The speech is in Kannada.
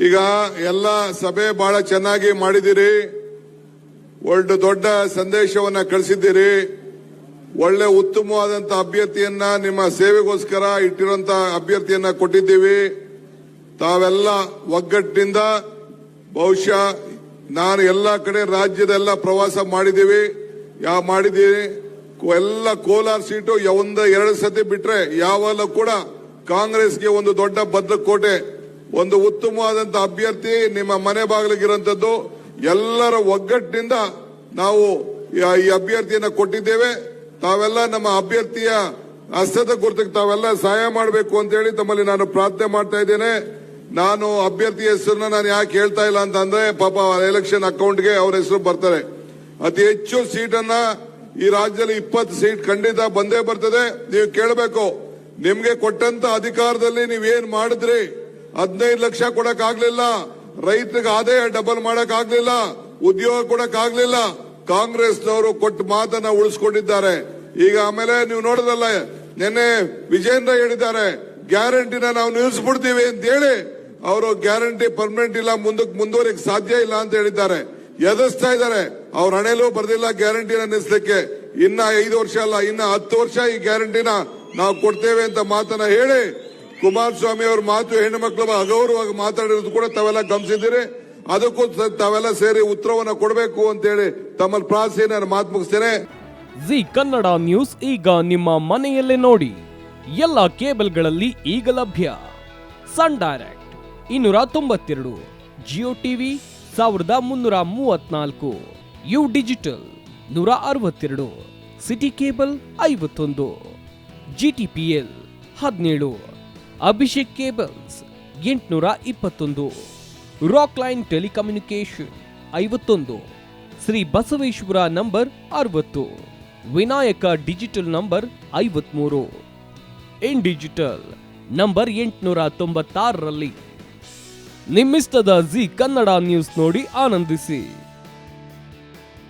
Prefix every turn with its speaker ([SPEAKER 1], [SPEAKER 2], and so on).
[SPEAKER 1] ಈಗ ಎಲ್ಲ ಸಭೆ ಬಹಳ ಚೆನ್ನಾಗಿ ಮಾಡಿದಿರಿ. ಒಳ್ಳೆ ದೊಡ್ಡ ಸಂದೇಶವನ್ನ ಕಳಿಸಿದ್ದೀರಿ. ಒಳ್ಳೆ ಉತ್ತಮವಾದಂತ ಅಭ್ಯರ್ಥಿಯನ್ನ ನಿಮ್ಮ ಸೇವೆಗೋಸ್ಕರ ಇಟ್ಟಿರುವಂತ ಅಭ್ಯರ್ಥಿಯನ್ನ ಕೊಟ್ಟಿದ್ದೀವಿ. ತಾವೆಲ್ಲ ಒಗ್ಗಟ್ಟಿನಿಂದ ಬಹುಶಃ ನಾನು ಎಲ್ಲ ಕಡೆ ರಾಜ್ಯದ ಎಲ್ಲ ಪ್ರವಾಸ ಮಾಡಿದ್ದೀವಿ. ಎಲ್ಲ ಕೋಲಾರ ಸೀಟು ಎರಡು ಸತಿ ಬಿಟ್ರೆ ಯಾವಲ್ಲ ಕೂಡ ಕಾಂಗ್ರೆಸ್ಗೆ ಒಂದು ದೊಡ್ಡ ಭದ್ರಕೋಟೆ, ಒಂದು ಉತ್ತಮವಾದಂತ ಅಭ್ಯರ್ಥಿ ನಿಮ್ಮ ಮನೆ ಬಾಗಿಲಿಗಿರುವಂತದ್ದು. ಎಲ್ಲರ ಒಗ್ಗಟ್ಟಿನಿಂದ ನಾವು ಈ ಅಭ್ಯರ್ಥಿಯನ್ನ ಕೊಟ್ಟಿದ್ದೇವೆ. ತಾವೆಲ್ಲ ನಮ್ಮ ಅಭ್ಯರ್ಥಿಯ ಹಸ್ತದ ಗುರುತಿಗೆ ತಾವೆಲ್ಲ ಸಹಾಯ ಮಾಡಬೇಕು ಅಂತ ಹೇಳಿ ತಮ್ಮಲ್ಲಿ ನಾನು ಪ್ರಾರ್ಥನೆ ಮಾಡ್ತಾ ಇದ್ದೇನೆ. ನಾನು ಅಭ್ಯರ್ಥಿ ಹೆಸರನ್ನ ನಾನು ಯಾಕೆ ಹೇಳ್ತಾ ಇಲ್ಲ ಅಂತಂದ್ರೆ, ಪಾಪ ಎಲೆಕ್ಷನ್ ಅಕೌಂಟ್ಗೆ ಅವ್ರ ಹೆಸರು ಬರ್ತಾರೆ. ಅತಿ ಹೆಚ್ಚು ಸೀಟನ್ನ ಈ ರಾಜ್ಯದಲ್ಲಿ 20 ಸೀಟ್ ಖಂಡಿತ ಬಂದೇ ಬರ್ತದೆ. ನೀವು ಕೇಳಬೇಕು, ನಿಮ್ಗೆ ಕೊಟ್ಟಂತ ಅಧಿಕಾರದಲ್ಲಿ ನೀವೇನ್ ಮಾಡಿದ್ರಿ? 15 ಲಕ್ಷ ಕೊಡಕ್ ಆಗ್ಲಿಲ್ಲ, ರೈತರಿಗೆ ಆದಾಯ ಡಬಲ್ ಮಾಡಕ್ ಆಗ್ಲಿಲ್ಲ, ಉದ್ಯೋಗ ಕೊಡಕ್ ಆಗ್ಲಿಲ್ಲ. ಕಾಂಗ್ರೆಸ್ನವರು ಕೊಟ್ಟ ಮಾತನ್ನ ಉಳಿಸ್ಕೊಂಡಿದ್ದಾರೆ. ಈಗ ಆಮೇಲೆ ನೀವು ನೋಡಿದ್ರಲ್ಲ, ನಿನ್ನೆ ವಿಜೇಂದ್ರ ಹೇಳಿದ್ದಾರೆ ಗ್ಯಾರಂಟಿನ ನಾವು ನಿಲ್ಲಿಸ್ಬಿಡ್ತೀವಿ ಅಂತ ಹೇಳಿ. ಅವರು ಗ್ಯಾರಂಟಿ ಪರ್ಮನೆಂಟ್ ಇಲ್ಲ, ಮುಂದಕ್ಕೆ ಮುಂದುವರಿಕ್ ಸಾಧ್ಯ ಇಲ್ಲ ಅಂತ ಹೇಳಿದ್ದಾರೆ. ಎದುರಿಸ್ತಾ ಇದ್ದಾರೆ. ಅವ್ರ ಹಣೆಲೂ ಬರ್ದಿಲ್ಲ ಗ್ಯಾರಂಟಿನ ನಿಲ್ಲಿಸಲಿಕ್ಕೆ. ಇನ್ನ 5 ವರ್ಷ ಅಲ್ಲ, ಇನ್ನ 10 ವರ್ಷ ಈ ಗ್ಯಾರಂಟಿನ ನಾವು ಕೊಡ್ತೇವೆ ಅಂತ ಮಾತನ್ನ ಹೇಳಿ, ಕುಮಾರಸ್ವಾಮಿ ಅವ್ರ ಮಾತು ಹೆಣ್ಣು ಮಕ್ಕಳು ಅಗೌರವಾಗಿ ಮಾತಾಡಿರೋದು ಕೂಡ ತಾವೆಲ್ಲ ಗಮನಿಸಿದ್ದೀರಿ. ಅದಕ್ಕೂ ತಾವೆಲ್ಲ ಸೇರಿ ಉತ್ತರವನ್ನ ಕೊಡಬೇಕು ಅಂತ ಹೇಳಿ ತಮ್ಮಲ್ಲಿ ಪ್ರಾರ್ಥನೆ ನಾನು ಮಾತು ಮುಗಿಸ್ತೇನೆ.
[SPEAKER 2] ಜಿ ಕನ್ನಡ ನ್ಯೂಸ್ ಈಗ ನಿಮ್ಮ ಮನೆಯಲ್ಲೇ ನೋಡಿ. ಎಲ್ಲ ಕೇಬಲ್ಗಳಲ್ಲಿ ಈಗ ಲಭ್ಯ. Sun Direct 292, Jio TV 1334, U digital 162, city cable 51, GTPL 17, Abhishek cables 821, rock line telecommunication 51, Shri Basaveshwara number 60, Vinayaka digital number 53, in digital number 896ರಲ್ಲಿ. ನಿಮ್ಮಿಸ್ತದ ಜಿ ಕನ್ನಡ ನ್ಯೂಸ್ ನೋಡಿ ಆನಂದಿಸಿ.